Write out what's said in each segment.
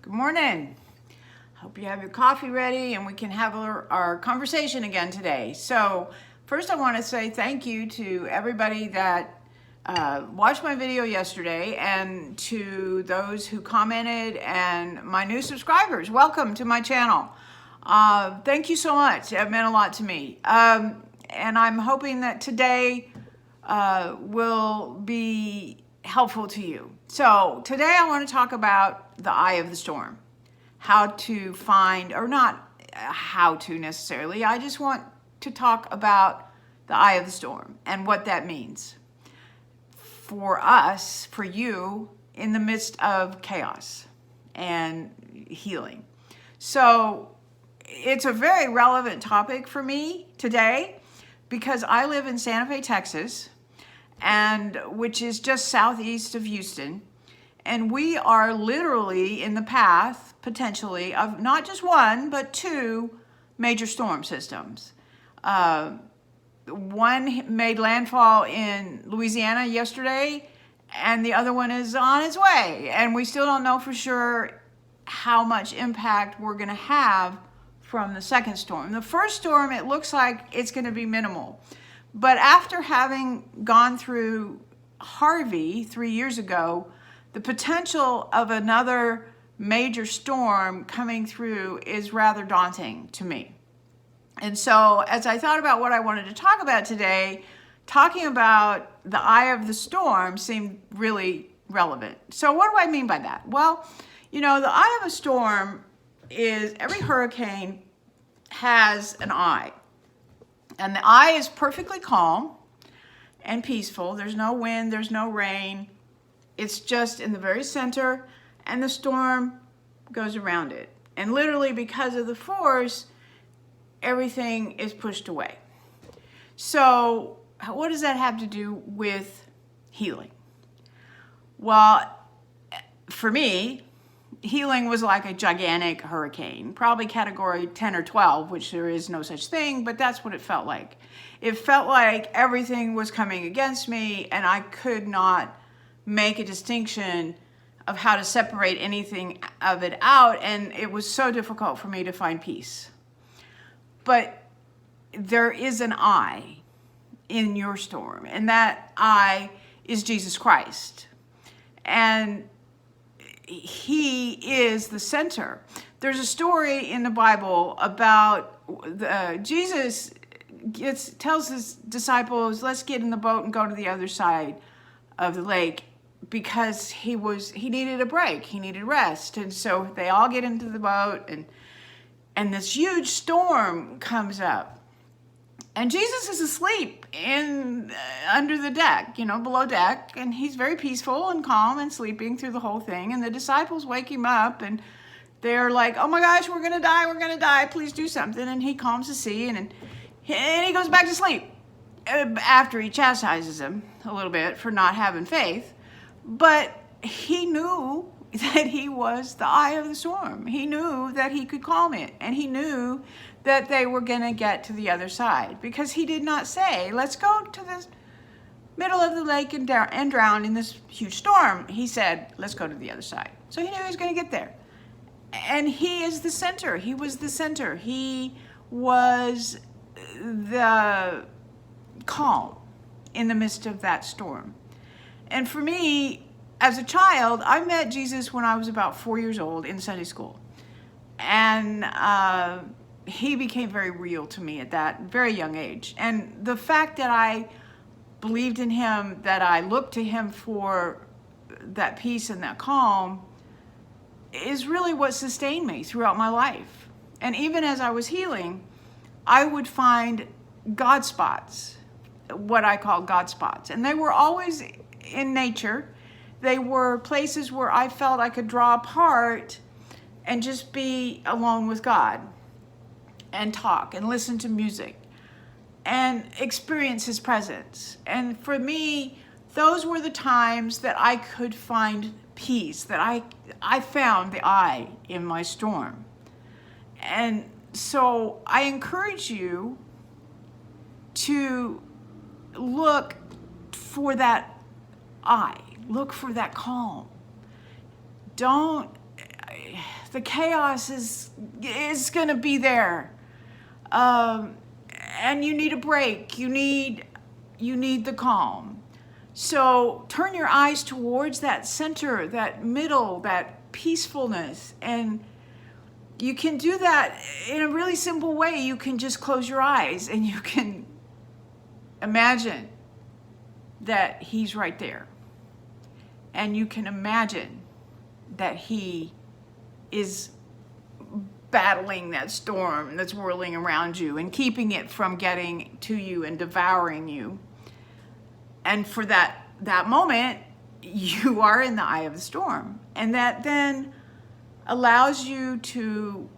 Good morning. Hope you have your coffee ready and we can have our conversation again today. So first I want to say thank you to everybody that watched my video yesterday and to those who commented and my new subscribers. Welcome to my channel. Thank you so much. It meant a lot to me. And I'm hoping that today will be helpful to you. So today I want to talk about the eye of the storm. How to find, or not how to necessarily, I just want to talk about the eye of the storm and what that means for us, for you, in the midst of chaos and healing. So it's a very relevant topic for me today because I live in Santa Fe, Texas, and which is just southeast of Houston. And we are literally in the path, potentially, of not just one, but two major storm systems. One made landfall in Louisiana yesterday, and the other one is on its way. And we still don't know for sure how much impact we're going to have from the second storm. The first storm, it looks like it's going to be minimal. But after having gone through Harvey 3 years ago, the potential of another major storm coming through is rather daunting to me. And so as I thought about what I wanted to talk about today, talking about the eye of the storm seemed really relevant. So what do I mean by that? Well, you know, the eye of a storm is every hurricane has an eye. And the eye is perfectly calm and peaceful. There's no wind, there's no rain. It's just in the very center, and the storm goes around it. And literally, because of the force, everything is pushed away. So what does that have to do with healing? Well, for me, healing was like a gigantic hurricane, probably category 10 or 12, which there is no such thing, but that's what it felt like. It felt like everything was coming against me, and I could not make a distinction of how to separate anything of it out, and it was so difficult for me to find peace. But there is an eye in your storm, and that eye is Jesus Christ. And he is the center. There's a story in the Bible about Jesus tells his disciples, let's get in the boat and go to the other side of the lake, because he needed a break, he needed rest. And so they all get into the boat, and this huge storm comes up. And Jesus is asleep under the deck, below deck, and he's very peaceful and calm and sleeping through the whole thing. And the disciples wake him up, and they're like, oh my gosh, we're gonna die, please do something. And he calms the sea, and he goes back to sleep after he chastises them a little bit for not having faith. But he knew that he was the eye of the storm. He knew that he could calm it, and he knew that they were going to get to the other side, because he did not say, let's go to the middle of the lake and drown in this huge storm. He said, let's go to the other side. So he knew he was going to get there. And he is the center. He was the center. He was the calm in the midst of that storm. And for me, as a child, I met Jesus when I was about 4 years old in Sunday school. And he became very real to me at that very young age. And the fact that I believed in him, that I looked to him for that peace and that calm, is really what sustained me throughout my life. And even as I was healing, I would find God spots, what I call God spots. And they were always in nature. They were places where I felt I could draw apart and just be alone with God and talk and listen to music and experience his presence. And for me, those were the times that I could find peace, that I found the eye in my storm. And so I encourage you to look for that eye. Look for that calm. Don't the chaos is going to be there. And you need a break. You need the calm. So turn your eyes towards that center, that middle, that peacefulness. And you can do that in a really simple way. You can just close your eyes and you can imagine that he's right there. And you can imagine that he is battling that storm that's whirling around you and keeping it from getting to you and devouring you. And for that moment, you are in the eye of the storm. And that then allows you to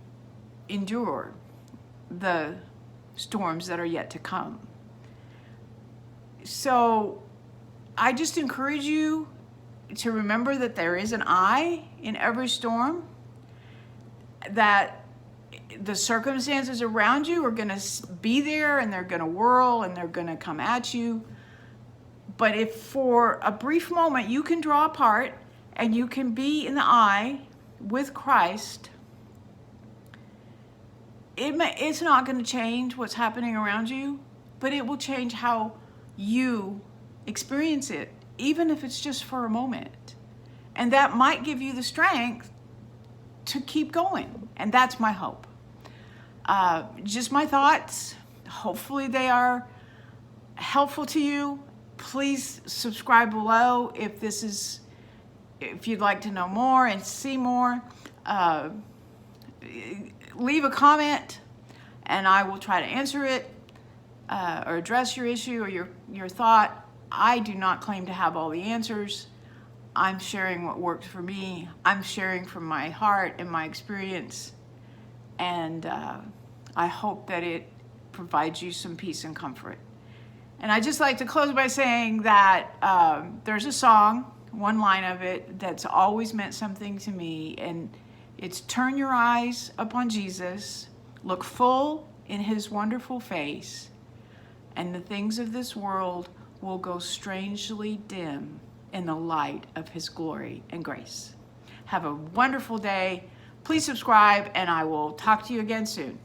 endure the storms that are yet to come. So I just encourage you to remember that there is an eye in every storm, that the circumstances around you are going to be there and they're going to whirl and they're going to come at you. But if for a brief moment you can draw apart and you can be in the eye with Christ, it's not going to change what's happening around you, but it will change how you experience it, even if it's just for a moment. And that might give you the strength to keep going. And that's my hope. Just my thoughts. Hopefully they are helpful to you. Please subscribe below if you'd like to know more and see more. Leave a comment and I will try to answer it or address your issue or your thought. I do not claim to have all the answers. I'm sharing what works for me. I'm sharing from my heart and my experience. And I hope that it provides you some peace and comfort. And I just like to close by saying that there's a song, one line of it, that's always meant something to me. And it's turn your eyes upon Jesus, look full in his wonderful face, and the things of this world will go strangely dim in the light of his glory and grace. Have a wonderful day. Please subscribe, and I will talk to you again soon.